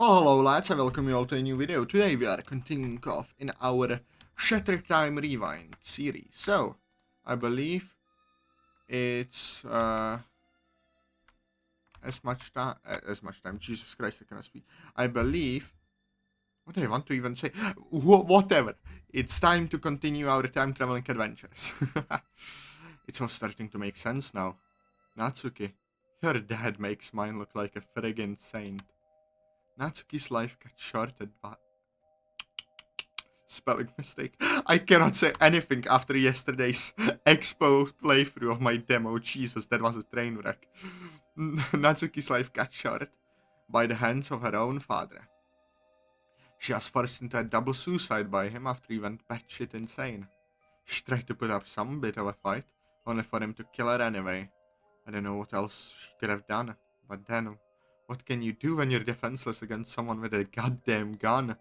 Well, hello lads, I welcome you all to a new video. Today we are continuing off in our Shatter Time Rewind series. So, I believe it's as much time, Jesus Christ, I cannot speak. I believe, what do I want to even say? Whatever. It's time to continue our time traveling adventures. It's all starting to make sense now. Natsuki, your dad makes mine look like a friggin' saint. Natsuki's life got shorted by spelling mistake. I cannot say anything after yesterday's expo playthrough of my demo. Jesus, that was a train wreck. Natsuki's life got shorted by the hands of her own father. She was forced into a double suicide by him after he went batshit insane. She tried to put up some bit of a fight, only for him to kill her anyway. I don't know what else she could have done, but then, what can you do when you're defenseless against someone with a goddamn gun?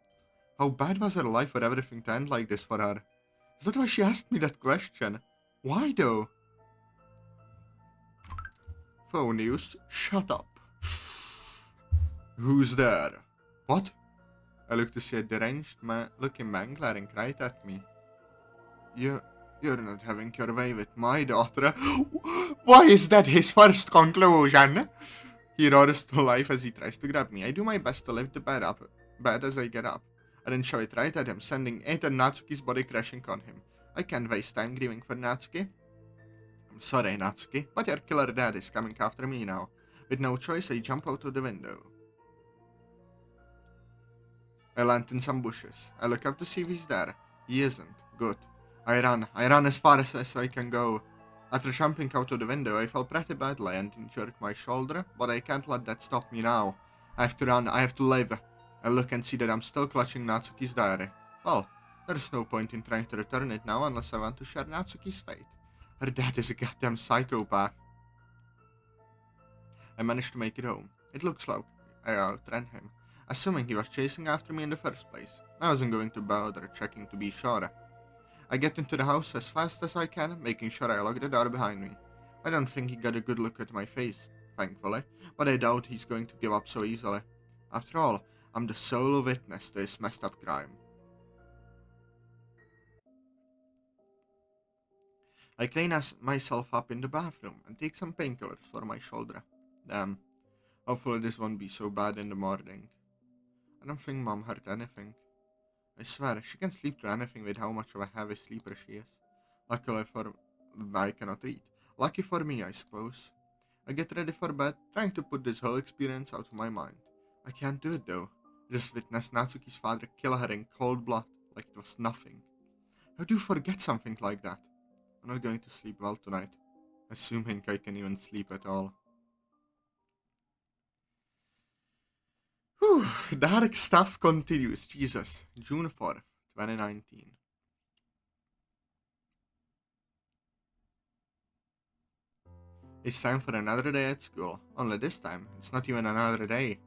How bad was her life for everything to end like this for her? Is that why she asked me that question? Why though? Phone news, shut up. Who's there? What? I looked to see a deranged looking man glaring right at me. You're not having your way with my daughter. Why is that his first conclusion? He roars to life as he tries to grab me. I do my best to lift the bed as I get up. I then shove it right at him, sending it and Natsuki's body crashing on him. I can't waste time grieving for Natsuki. I'm sorry, Natsuki, but your killer dad is coming after me now. With no choice, I jump out of the window. I land in some bushes. I look up to see if he's there. He isn't. Good. I run as far as I can go. After jumping out of the window, I fell pretty badly and injured my shoulder, but I can't let that stop me now. I have to run, I have to live. I look and see that I'm still clutching Natsuki's diary. Well, there's no point in trying to return it now unless I want to share Natsuki's fate. Her dad is a goddamn psychopath. I managed to make it home. It looks like I outran him, assuming he was chasing after me in the first place. I wasn't going to bother checking to be sure. I get into the house as fast as I can, making sure I lock the door behind me. I don't think he got a good look at my face, thankfully, but I doubt he's going to give up so easily. After all, I'm the sole witness to this messed up crime. I clean myself up in the bathroom and take some painkillers for my shoulder. Damn, hopefully this won't be so bad in the morning. I don't think Mom heard anything. I swear, she can sleep through anything with how much of a heavy sleeper she is. Luckily for I cannot read. Lucky for me, I suppose. I get ready for bed, trying to put this whole experience out of my mind. I can't do it though. Just witness Natsuki's father kill her in cold blood, like it was nothing. How do you forget something like that? I'm not going to sleep well tonight, assuming I can even sleep at all. Whew, dark stuff continues. Jesus. June 4th, 2019. It's time for another day at school. Only this time, it's not even another day.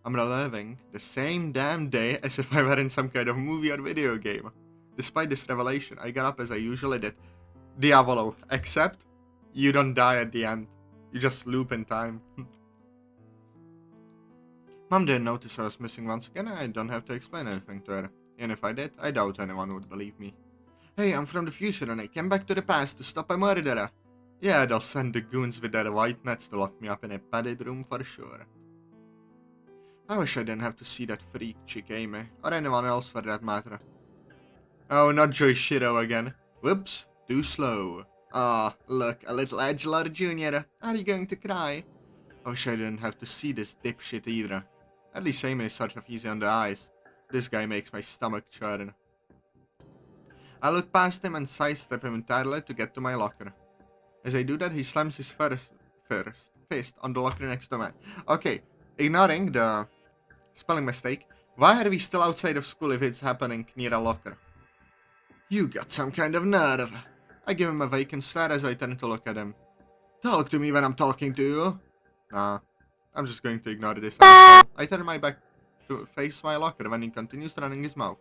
I'm reliving the same damn day as if I were in some kind of movie or video game. Despite this revelation, I got up as I usually did. Diavolo, except you don't die at the end. You just loop in time. Mom didn't notice I was missing once again, and I don't have to explain anything to her. And if I did, I doubt anyone would believe me. Hey, I'm from the future and I came back to the past to stop a murderer. Yeah, they'll send the goons with their white nets to lock me up in a padded room for sure. I wish I didn't have to see that freak chick Amy, or anyone else for that matter. Oh, not Joichiro again. Whoops, too slow. Ah, look, a little Edgelord Jr. Are you going to cry? I wish I didn't have to see this dipshit either. At least Amy is sort of easy on the eyes. This guy makes my stomach churn. I look past him and sidestep him entirely to get to my locker. As I do that, he slams his first fist on the locker next to me. Okay, ignoring the spelling mistake, why are we still outside of school if it's happening near a locker? You got some kind of nerve. I give him a vacant stare as I turn to look at him. Talk to me when I'm talking to you. Nah, I'm just going to ignore this asshole. I turn my back to face my locker when he continues running his mouth.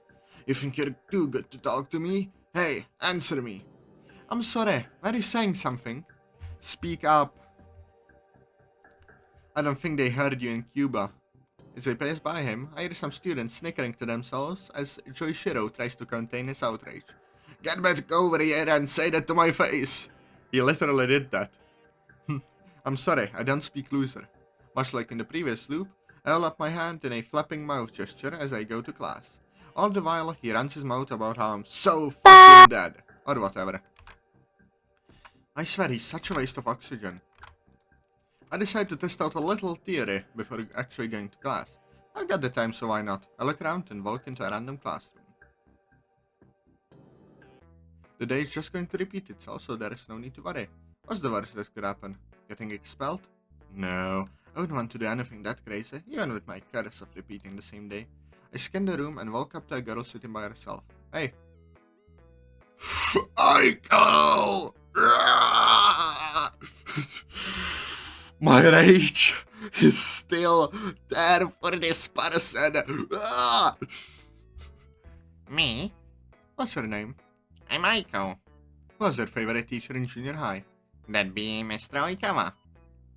You think you're too good to talk to me? Hey, answer me. I'm sorry, are you saying something? Speak up. I don't think they heard you in Cuba. As I pass by him, I hear some students snickering to themselves as Joichiro tries to contain his outrage. Get back over here and say that to my face! He literally did that. I'm sorry, I don't speak loser. Much like in the previous loop, I hold up my hand in a flapping mouth gesture as I go to class. All the while, he runs his mouth about how I'm so fucking dead. Or whatever. I swear he's such a waste of oxygen. I decide to test out a little theory before actually going to class. I've got the time, so why not? I look around and walk into a random classroom. The day is just going to repeat itself, so there is no need to worry. What's the worst that could happen? Getting expelled? No, I wouldn't want to do anything that crazy, even with my curse of repeating the same day. I scan the room and walk up to a girl sitting by herself. Hey. Aiko! My rage is still there for this person. Me? What's her name? I'm Aiko. Who was your favorite teacher in junior high? That'd be Mr. Oikawa,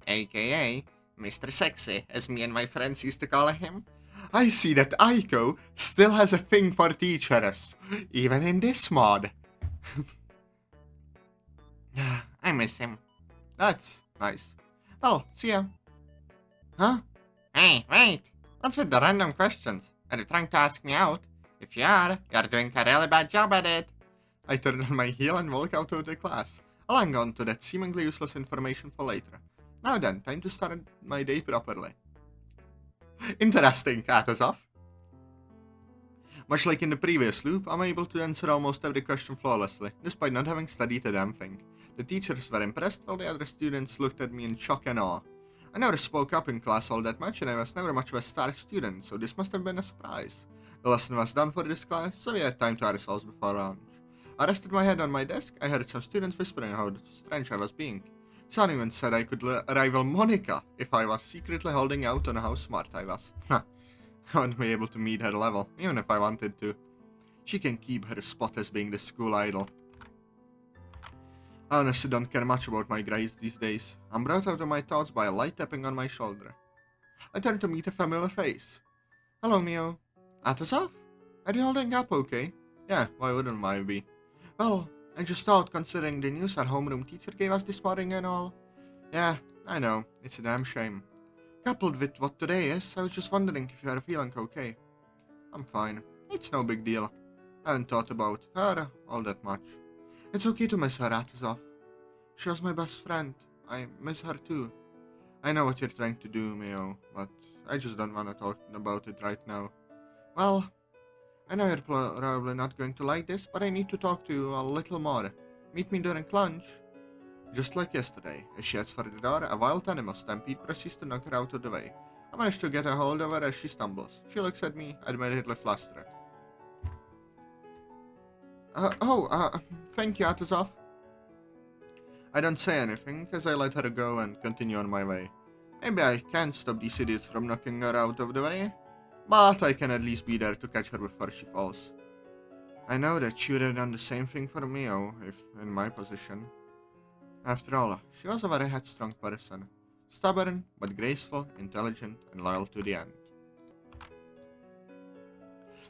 aka Mr. Sexy, as me and my friends used to call him. I see that Aiko still has a thing for teachers, even in this mod. I miss him. That's nice. Well, see ya. Huh? Hey, wait! What's with the random questions? Are you trying to ask me out? If you are, you're doing a really bad job at it. I turn on my heel and walk out of the class. I'll hang on to that seemingly useless information for later. Now then, time to start my day properly. Interesting, Atazoth. Much like in the previous loop, I'm able to answer almost every question flawlessly, despite not having studied a damn thing. The teachers were impressed, while the other students looked at me in shock and awe. I never spoke up in class all that much, and I was never much of a star student, so this must have been a surprise. The lesson was done for this class, so we had time to ourselves before lunch. I rested my head on my desk. I heard some students whispering how strange I was being. Some even said I could rival Monika if I was secretly holding out on how smart I was. I wouldn't be able to meet her level, even if I wanted to. She can keep her spot as being the school idol. I honestly don't care much about my grades these days. I'm brought out of my thoughts by a light tapping on my shoulder. I turn to meet a familiar face. Hello, Mio. Atazoth? Are you holding up okay? Yeah, why wouldn't I be? Well, I just thought, considering the news our homeroom teacher gave us this morning and all. Yeah, I know, it's a damn shame. Coupled with what today is, I was just wondering if you are feeling okay. I'm fine. It's no big deal. I haven't thought about her all that much. It's okay to miss her, Atazoth. She was my best friend. I miss her too. I know what you're trying to do, Mio, but I just don't want to talk about it right now. Well, I know you're probably not going to like this, but I need to talk to you a little more. Meet me during lunch. Just like yesterday, as she heads for the door, a wild animal stampede proceeds to knock her out of the way. I manage to get a hold of her as she stumbles. She looks at me, admittedly flustered. Thank you, Atazoth. I don't say anything, as I let her go and continue on my way. Maybe I can't stop these idiots from knocking her out of the way, but I can at least be there to catch her before she falls. I know that she would have done the same thing for Mio, if in my position. After all, she was a very headstrong person. Stubborn, but graceful, intelligent, and loyal to the end.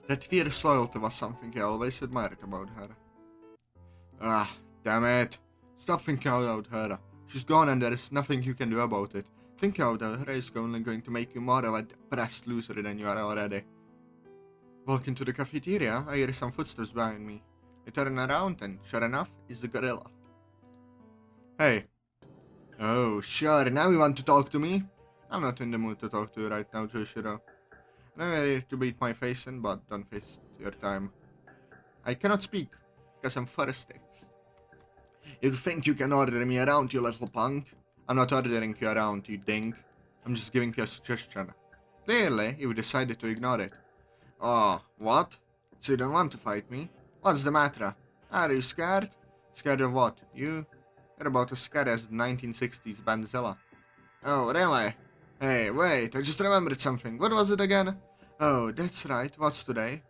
That fierce loyalty was something I always admired about her. Ah, damn it. Stop thinking about her. She's gone and there is nothing you can do about it. Thinking about her is only going to make you more of a depressed loser than you are already. Walking to the cafeteria, I hear some footsteps behind me. I turn around and, sure enough, it's the gorilla. Hey. Oh, sure, now you want to talk to me? I'm not in the mood to talk to you right now, Joichiro. I'm ready to beat my face in, but don't waste your time. I cannot speak, because I'm thirsty. You think you can order me around, you little punk? I'm not ordering you around, you dink. I'm just giving you a suggestion. Clearly, you've decided to ignore it. Oh, what? So you don't want to fight me? What's the matter? Are you scared? Scared of what? You're about as scared as the 1960s Bandzilla. Oh, really? Hey, wait, I just remembered something. What was it again? Oh, that's right. What's today?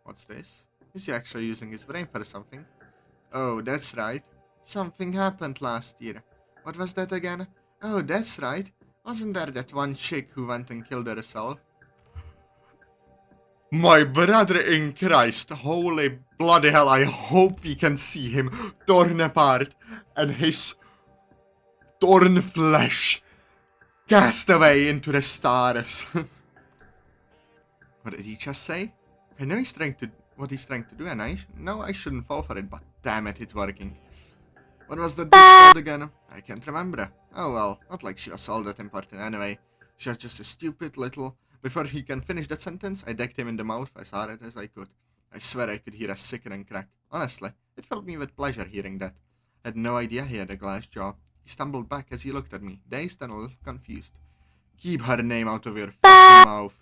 What's this? Is he actually using his brain for something? Oh, that's right. Something happened last year. What was that again? Oh, that's right. Wasn't there that one chick who went and killed herself? My brother in Christ, holy bloody hell, I hope we can see him torn apart and his torn flesh cast away into the stars. What did he just say? I know what he's trying to do, and I know I shouldn't fall for it, but damn it, it's working. What was that bitch called again? I can't remember. Oh well, not like she was all that important anyway. She was just a stupid little... Before he can finish that sentence, I decked him in the mouth as hard as I could. I swear I could hear a sickening crack. Honestly, it filled me with pleasure hearing that. I had no idea he had a glass jaw. He stumbled back as he looked at me, dazed and a little confused. Keep her name out of your fucking mouth.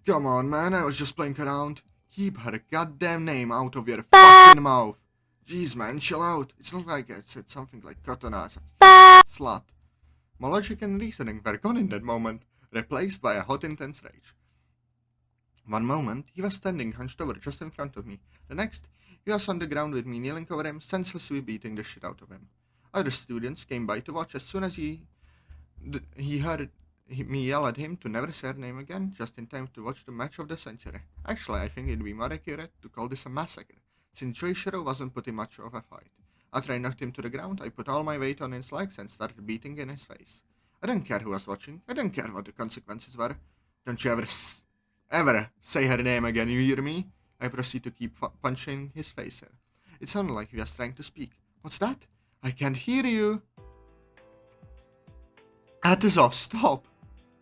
Come on, man, I was just playing around. Keep her goddamn name out of your fucking mouth. Jeez, man, chill out. It's not like I said something like Katana as a slut. My logic and reasoning were gone in that moment, replaced by a hot, intense rage. One moment, he was standing hunched over just in front of me. The next, he was on the ground with me kneeling over him, senselessly beating the shit out of him. Other students came by to watch as soon as he heard me yell at him to never say her name again, just in time to watch the match of the century. Actually, I think it'd be more accurate to call this a massacre, since Joichiro wasn't putting much of a fight. After I knocked him to the ground, I put all my weight on his legs and started beating in his face. I don't care who was watching. I don't care what the consequences were. Don't you ever say her name again, you hear me? I proceed to keep punching his face here. It sounded like he was trying to speak. What's that? I can't hear you. Atazoth, stop!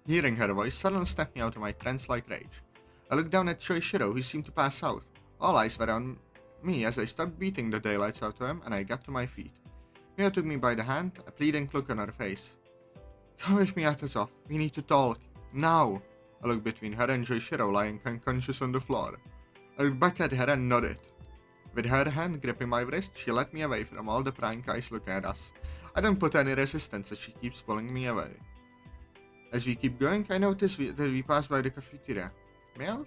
Hearing her voice suddenly snapped me out of my trance-like rage. I looked down at Joichiro, who seemed to pass out. All eyes were on me as I stopped beating the daylights out of him, and I got to my feet. Mia took me by the hand, a pleading look on her face. Come with me, Atazoth. We need to talk. Now! I looked between her and Joichiro lying unconscious on the floor. I looked back at her and nodded. With her hand gripping my wrist, she led me away from all the prying eyes looking at us. I don't put any resistance as she keeps pulling me away. As we keep going, I notice that we pass by the cafeteria. Meow?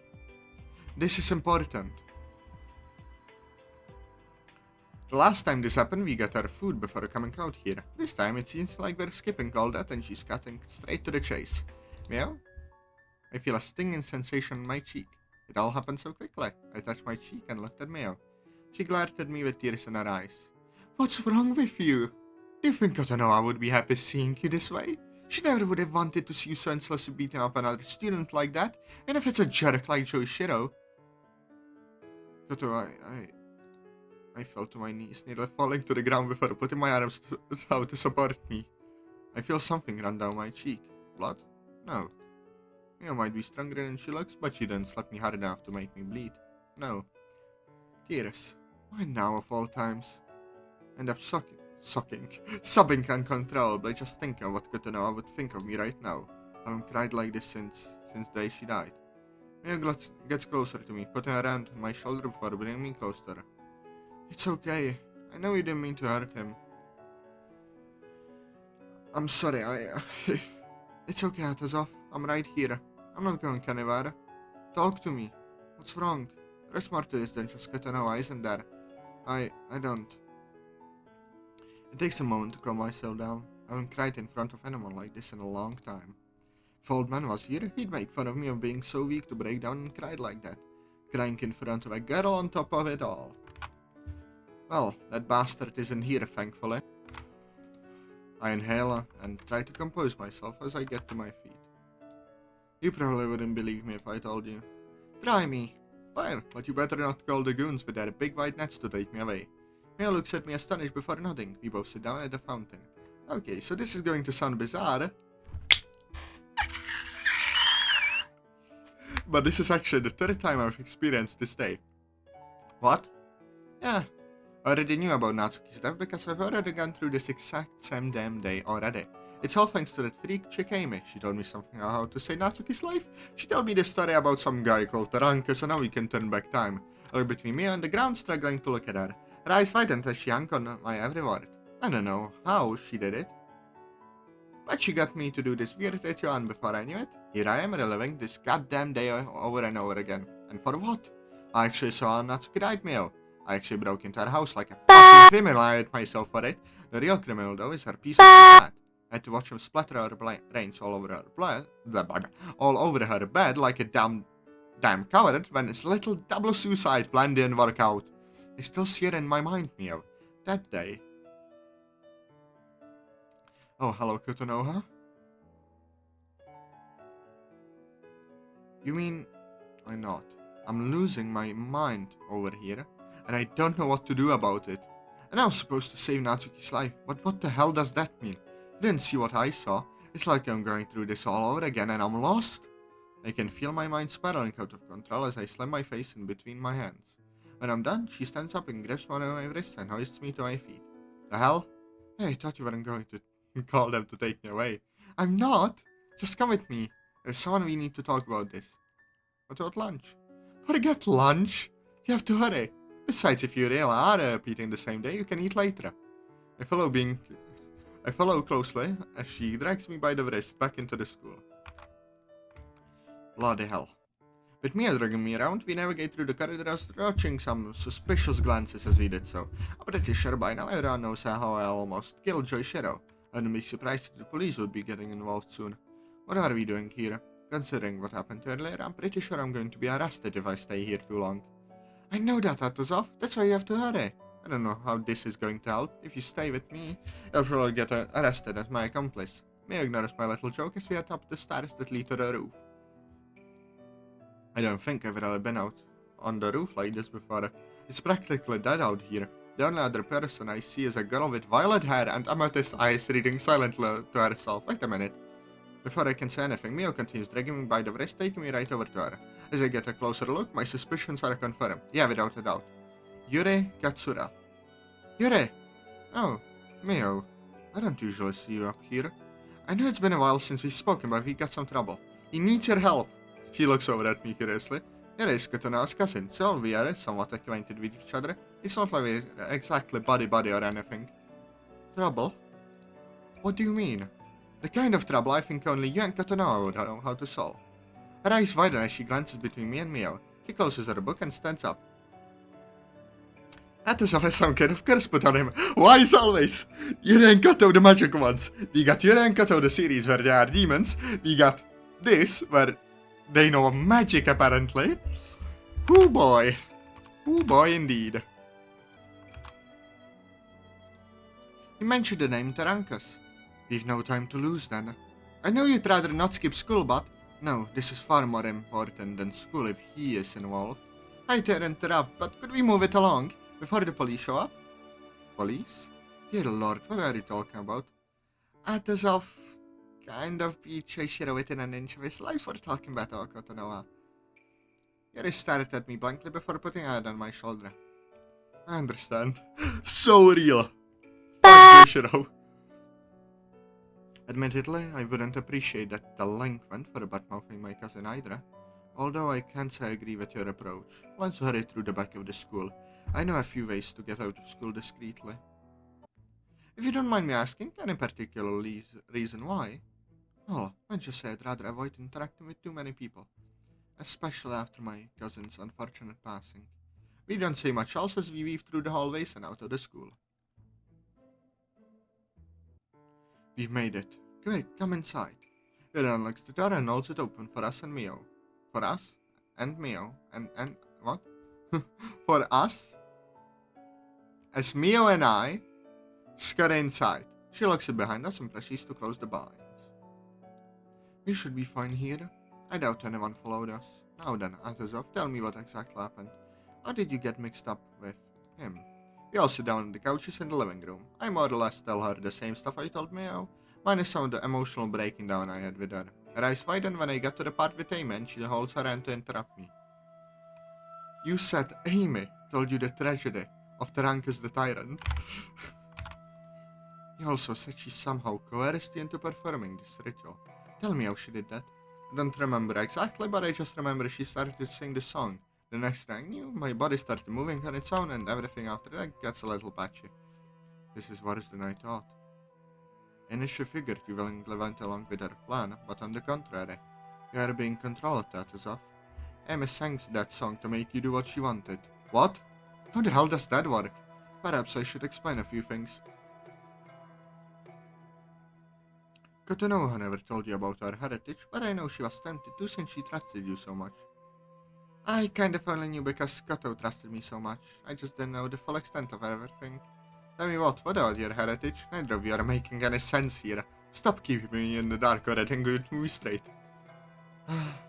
This is important. The last time this happened, we got our food before coming out here. This time, it seems like we're skipping all that and she's cutting straight to the chase. Meow? I feel a stinging sensation on my cheek. It all happened so quickly. I touched my cheek and looked at Meow. She glared at me with tears in her eyes. What's wrong with you? Do you think Katanoa would be happy seeing you this way? She never would have wanted to see you senselessly beating up another student like that, and if it's a jerk like Joichiro... Kato, I fell to my knees, nearly falling to the ground before putting my arms out to support me. I feel something run down my cheek. Blood? No. Mia might be stronger than she looks, but she didn't slap me hard enough to make me bleed. No. Tears. Why now of all times? End up sobbing uncontrollably, just thinking of what Katanoa would think of me right now. I haven't cried like this since the day she died. Mia gets closer to me, putting her hand on my shoulder before bringing me close to her. It's okay. I know you didn't mean to hurt him. I'm sorry, It's okay, Atazoth. I'm right here. I'm not going anywhere. Talk to me. What's wrong? There's more to this than just Katanoa, isn't there? I don't. It takes a moment to calm myself down. I haven't cried in front of anyone like this in a long time. If old man was here, he'd make fun of me of being so weak to break down and cry like that. Crying in front of a girl on top of it all. Well, that bastard isn't here, thankfully. I inhale and try to compose myself as I get to my feet. You probably wouldn't believe me if I told you. Try me. Fine, but you better not call the goons with their big white nets to take me away. Mia looks at me astonished before nodding. We both sit down at the fountain. Okay, so this is going to sound bizarre. But this is actually the third time I've experienced this day. What? Yeah, I already knew about Natsuki's death because I've already gone through this exact same damn day already. It's all thanks to that freak chick Amy. She told me something about how to save Natsuki's life. She told me this story about some guy called Taranka, so now we can turn back time. I look between me and the ground, struggling to look at her. Her eyes widened as she hung on my every word. I don't know how she did it, but she got me to do this weird ritual, and before I knew it, here I am reliving this goddamn day over and over again. And for what? I actually saw Natsuki died, Mio. I actually broke into her house like a fucking criminal. I hate myself for it. The real criminal, though, is her piece of cat. I had to watch him splatter her brains all over her blood, all over her bed like a damn Damn coward when his little double suicide plan didn't work out. I still see it in my mind, Mio. That day. Oh, hello, Kotonoha. You mean... I'm not. I'm losing my mind over here, and I don't know what to do about it. And I was supposed to save Natsuki's life, but what the hell does that mean? You didn't see what I saw. It's like I'm going through this all over again and I'm lost. I can feel my mind spiraling out of control as I slam my face in between my hands. When I'm done, she stands up and grabs one of my wrists and hoists me to my feet. The hell? Hey, I thought you weren't going to call them to take me away. I'm not! Just come with me. There's someone we need to talk about this. What about lunch? Forget lunch! You have to hurry. Besides, if you really are eating the same day, you can eat later. I follow closely as she drags me by the wrist back into the school. Bloody hell. With Mia dragging me around, we navigate through the corridors, dodging some suspicious glances as we did so. I'm pretty sure by now everyone knows how I almost killed Joichiro. I wouldn't be surprised if the police would be getting involved soon. What are we doing here? Considering what happened earlier, I'm pretty sure I'm going to be arrested if I stay here too long. I know that, Atazoth. That's why you have to hurry. I don't know how this is going to help. If you stay with me, you'll probably get arrested as my accomplice. Mia ignores my little joke as we head up the stairs that lead to the roof. I don't think I've really been out on the roof like this before. It's practically dead out here. The only other person I see is a girl with violet hair and amethyst eyes reading silently to herself. Wait a minute. Before I can say anything, Mio continues dragging me by the wrist, taking me right over to her. As I get a closer look, my suspicions are confirmed. Yeah, without a doubt. Yuri Katsura. Yuri! Oh, Mio. I don't usually see you up here. I know it's been a while since we've spoken, but we got some trouble. He needs your help. She looks over at me curiously. Yuri is Kotonoha's cousin, so we are somewhat acquainted with each other. It's not like we're exactly buddy-buddy or anything. Trouble? What do you mean? The kind of trouble I think only you and Kotonoha would know how to solve. Her eyes widen as she glances between me and Mio. She closes her book and stands up. Atazoth has some kind of curse put on him. Why is always? Yuri and Koto, the magic ones. We got Yuri and Koto, the series where they are demons. We got this, where they know magic apparently. Oh boy. Oh boy indeed. You mentioned the name Tarankas. We've no time to lose then. I know you'd rather not skip school, but... No, this is far more important than school if he is involved. I hate to interrupt, but could we move it along before the police show up? Police? Dear lord, what are you talking about? Atazoth kind of beat Joichiro within an inch of his life for talking about Kotonoha. Yuri stared at me blankly before putting a hand on my shoulder. I understand. So real. Fuck Joichiro. Admittedly, I wouldn't appreciate that delinquent for bad-mouthing my cousin either. Although I can't say I agree with your approach. Let's hurry through the back of the school. I know a few ways to get out of school discreetly. If you don't mind me asking, any particular reason why? Well, let's just say I'd rather avoid interacting with too many people. Especially after my cousin's unfortunate passing. We don't say much else as we weave through the hallways and out of the school. We've made it. Quick, come inside. Yuri unlocks the door and holds it open for us and Mio. For us? And Mio. And what? For us? As Mio and I scurry inside. She locks it behind us and proceeds to close the blinds. We should be fine here. I doubt anyone followed us. Now then, Atazoth, tell me what exactly happened. How did you get mixed up with him? We all sit down on the couches in the living room. I more or less tell her the same stuff I told Mio, minus some of the emotional breaking down I had with her. Her eyes widen when I get to the part with Amy and she holds her hand to interrupt me. You said Amy told you the tragedy of Tarankas the Tyrant. You also said she somehow coerced you into performing this ritual. Tell me how she did that. I don't remember exactly, but I just remember she started to sing the song. The next thing I knew, my body started moving on its own and everything after that gets a little patchy. This is worse than I thought. Initially figured you willingly went along with her plan, but on the contrary, you are being controlled, Atazoth. Amy sang that song to make you do what she wanted. What? How the hell does that work? Perhaps I should explain a few things. Kotonoha never told you about her heritage, but I know she was tempted to since she trusted you so much. I kind of only knew because Kato trusted me so much. I just didn't know the full extent of everything. Tell me what about your heritage? Neither of you are making any sense here. Stop keeping me in the dark or I think we'll move straight.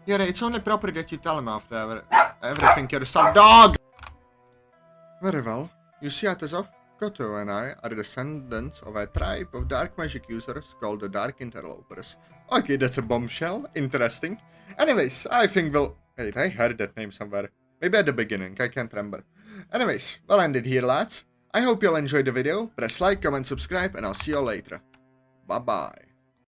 Yuri, it's only proper that you tell him after everything you're some dog! Very well. You see, Atazoth, Koto and I are descendants of a tribe of dark magic users called the Dark Interlopers. Okay, that's a bombshell. Interesting. Anyways, I think we'll... Wait, I heard that name somewhere. Maybe at the beginning, I can't remember. Anyways, we'll end it here, lads. I hope you'll enjoy the video. Press like, comment, subscribe, and I'll see you later. Bye-bye.